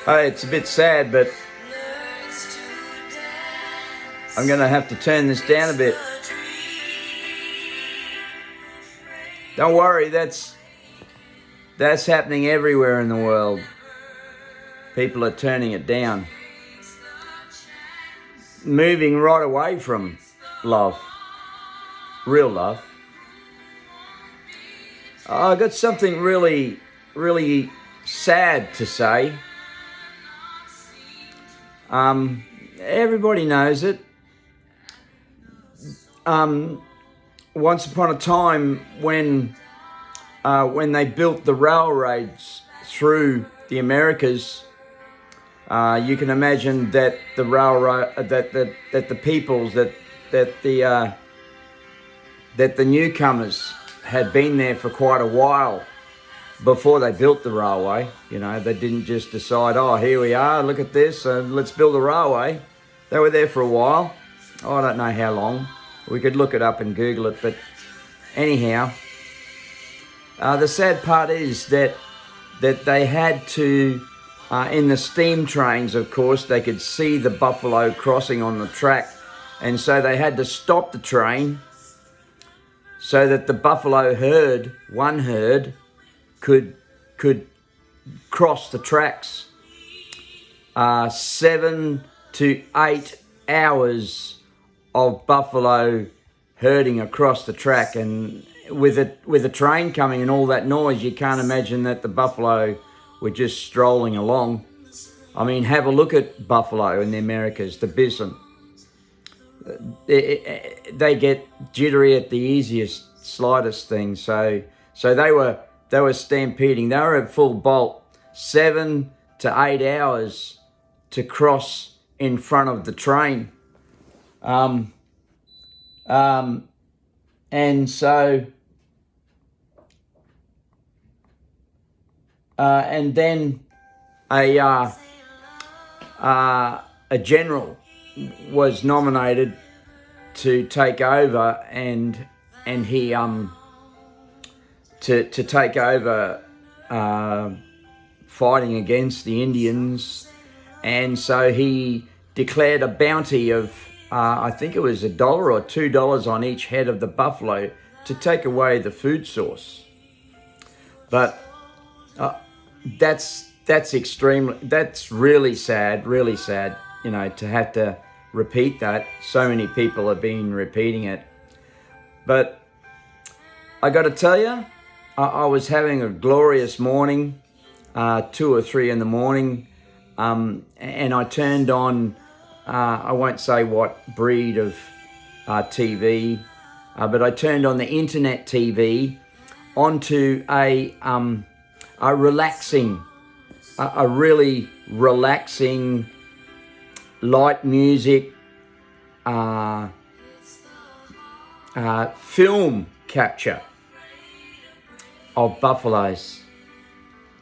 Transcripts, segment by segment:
It's a bit sad, but I'm going to have to turn this down a bit. Don't worry, that's happening everywhere in the world. People are turning it down. Moving right away from love. Real love. I got something really, really sad to say. Everybody knows it. Once upon a time, when they built the railroads through the Americas, you can imagine that the railroad, that the peoples, that the newcomers had been there for quite a while before they built the railway. You know, they didn't just decide, oh, here we are, look at this, let's build a railway. They were there for a while. I don't know how long. We could look it up and Google it, but anyhow, the sad part is that they had to, in the steam trains, of course, they could see the buffalo crossing on the track, and so they had to stop the train so that the buffalo herd, one herd, could cross the tracks. 7 to 8 hours of buffalo herding across the track, and with a train coming and all that noise, you can't imagine that the buffalo were just strolling along. I mean, have a look at buffalo in the Americas, the bison. They get jittery at the slightest thing. So they were stampeding. They were at full bolt, 7 to 8 hours to cross in front of the train. And so, and then a general was nominated to take over, and he to take over fighting against the Indians, and so he declared a bounty of I think it was $1 or $2 on each head of the buffalo to take away the food source. But that's really sad, you know, to have to repeat that. So many people have been repeating it. But I got to tell you, I was having a glorious morning, 2 or 3 in the morning, and I turned on, I won't say what breed of TV, but I turned on the internet TV onto a really relaxing, light music, film capture of buffaloes,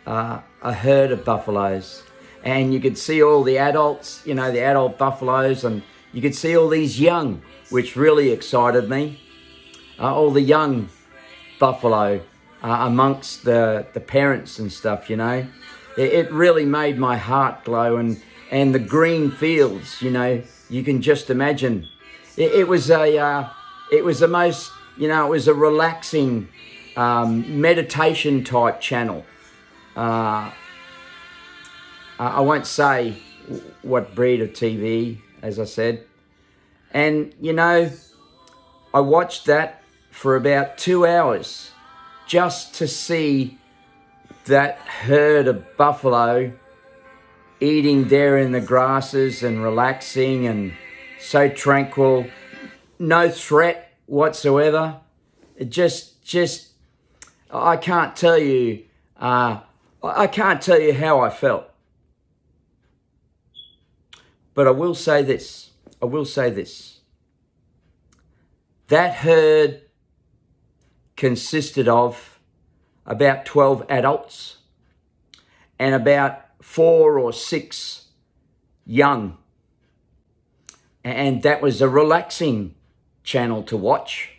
a herd of buffaloes. And you could see all the adults, you know, the adult buffaloes, and you could see all these young, which really excited me. All the young buffalo amongst the parents and stuff, you know. It really made my heart glow, and the green fields, you know, you can just imagine. It was a most, you know, it was a relaxing meditation type channel. I won't say what breed of TV, as I said. And, you know, I watched that for about 2 hours just to see that herd of buffalo eating there in the grasses and relaxing and so tranquil, no threat whatsoever. It just I can't tell you how I felt. But I will say this. That herd consisted of about 12 adults and about 4 or 6 young. And that was a relaxing channel to watch.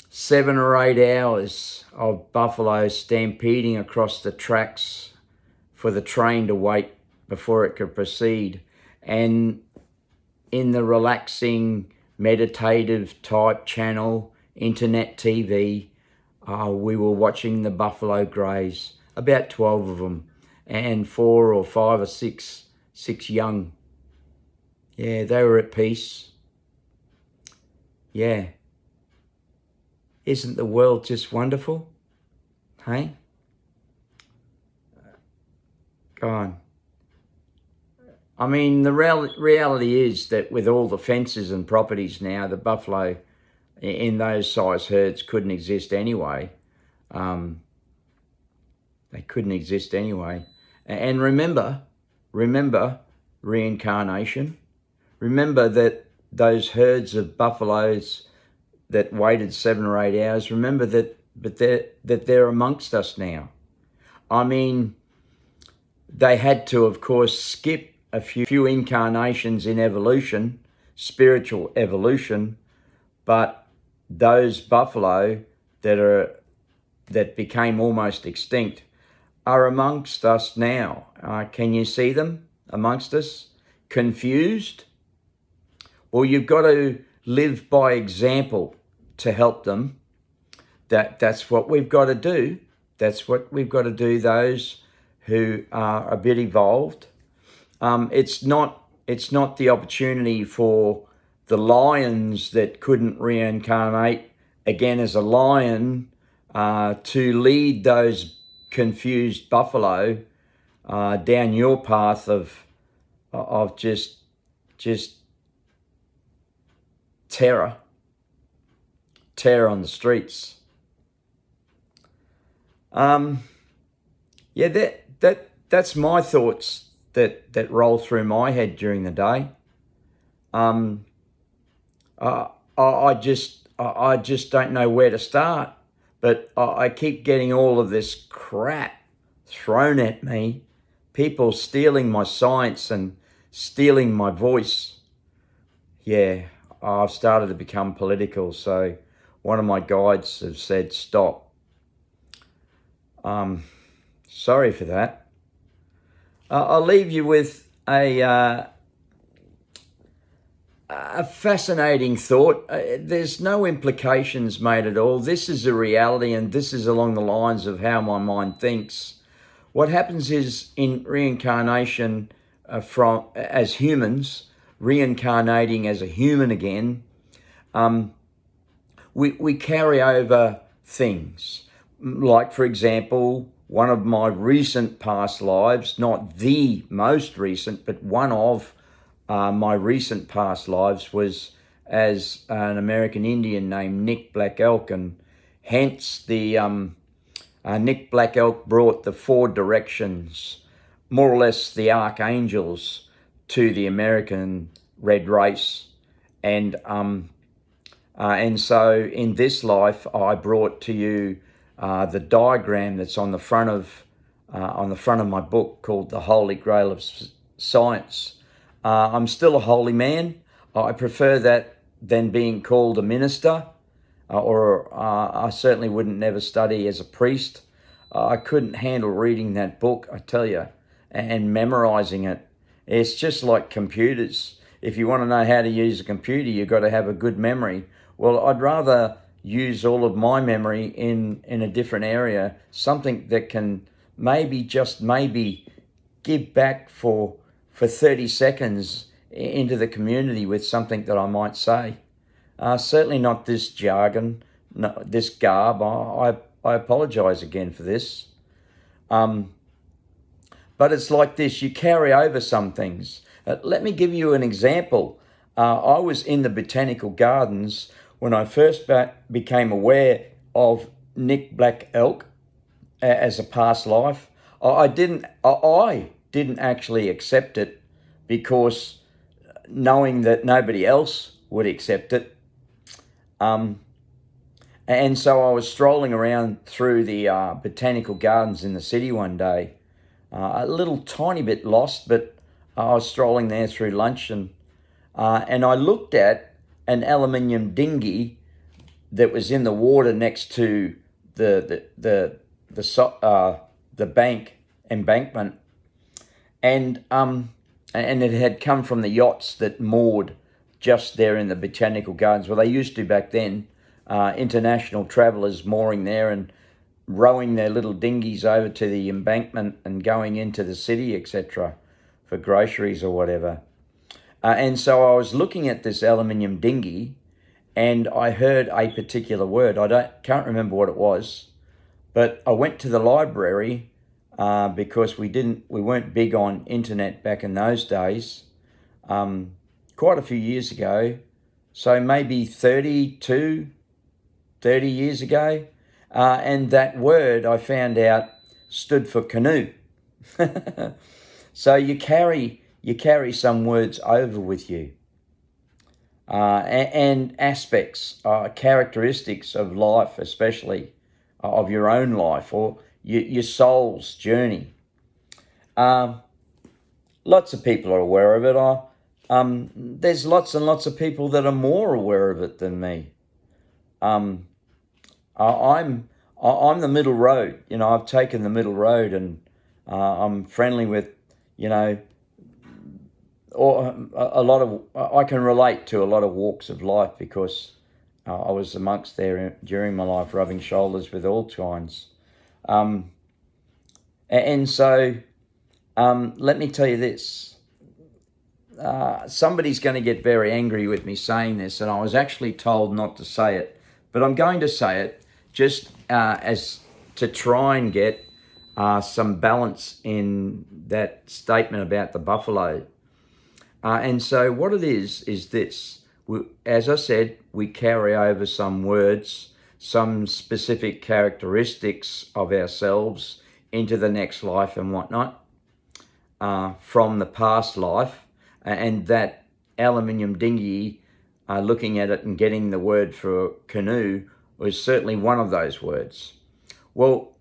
7 or 8 hours of buffalo stampeding across the tracks for the train to wait before it could proceed. And in the relaxing, meditative type channel, internet TV, we were watching the buffalo graze, about 12 of them, and 4 or 5 or 6 young. Yeah, they were at peace. Yeah. Isn't the world just wonderful? Hey? Go on. I mean, the reality is that with all the fences and properties now, the buffalo in those size herds couldn't exist anyway. They couldn't exist anyway. And remember reincarnation. Remember that those herds of buffaloes that waited 7 or 8 hours, remember that they're amongst us now. I mean, they had to, of course, skip a few incarnations in evolution, spiritual evolution, but those buffalo that became almost extinct are amongst us now. Can you see them amongst us? Confused? Well, you've got to live by example to help them. That's what we've got to do. That's what we've got to do, those who are a bit evolved. It's not the opportunity for the lions that couldn't reincarnate again as a lion to lead those confused buffalo down your path of just terror on the streets. Yeah, that's my thoughts that roll through my head during the day. I just don't know where to start, but I keep getting all of this crap thrown at me. People stealing my science and stealing my voice. Yeah, I've started to become political, so one of my guides have said stop. Sorry for that. I'll leave you with a fascinating thought. There's no implications made at all. This is a reality, and this is along the lines of how my mind thinks. What happens is in reincarnation, as humans, reincarnating as a human again, we carry over things. Like, for example, one of my recent past lives, not the most recent, but one of my recent past lives was as an American Indian named Nick Black Elk, and hence the Nick Black Elk brought the 4 directions, more or less the archangels, to the American red race, and so in this life I brought to you the diagram that's on the front of my book called The Holy Grail of Science. I'm still a holy man. I prefer that than being called a minister, or I certainly wouldn't never study as a priest. I couldn't handle reading that book, I tell you, and memorizing it. It's just like computers. If you want to know how to use a computer, you've got to have a good memory. Well, I'd rather use all of my memory in a different area, something that can maybe give back for 30 seconds into the community with something that I might say. Certainly not this jargon, no, this garb. I apologize again for this. But it's like this, you carry over some things. Let me give you an example. I was in the Botanical Gardens when I first became aware of Nick Black Elk as a past life. I didn't actually accept it, because knowing that nobody else would accept it. And so I was strolling around through the Botanical Gardens in the city one day, a little tiny bit lost, but I was strolling there through lunch, and I looked at an aluminium dinghy that was in the water next to the bank embankment, And it had come from the yachts that moored just there in the Botanical Gardens. Well, they used to back then, international travellers mooring there and rowing their little dinghies over to the embankment and going into the city, etc., for groceries or whatever. And so I was looking at this aluminium dinghy, and I heard a particular word. Can't remember what it was, but I went to the library because we weren't big on internet back in those days. Quite a few years ago, so maybe 30 years ago, and that word I found out stood for canoe. So you carry some words over with you, and aspects, characteristics of life, especially of your own life or your soul's journey. Lots of people are aware of it. There's lots and lots of people that are more aware of it than me. I'm the middle road. I've taken the middle road, and I'm friendly with, or a lot of. I can relate to a lot of walks of life because I was amongst there during my life, rubbing shoulders with all kinds. And so, let me tell you this. Somebody's going to get very angry with me saying this, and I was actually told not to say it, but I'm going to say it just as to try and get some balance in that statement about the buffalo. And so what it is this. As I said, we carry over some words, some specific characteristics of ourselves into the next life and whatnot from the past life. And that aluminium dinghy, looking at it and getting the word for canoe, was certainly one of those words. Well,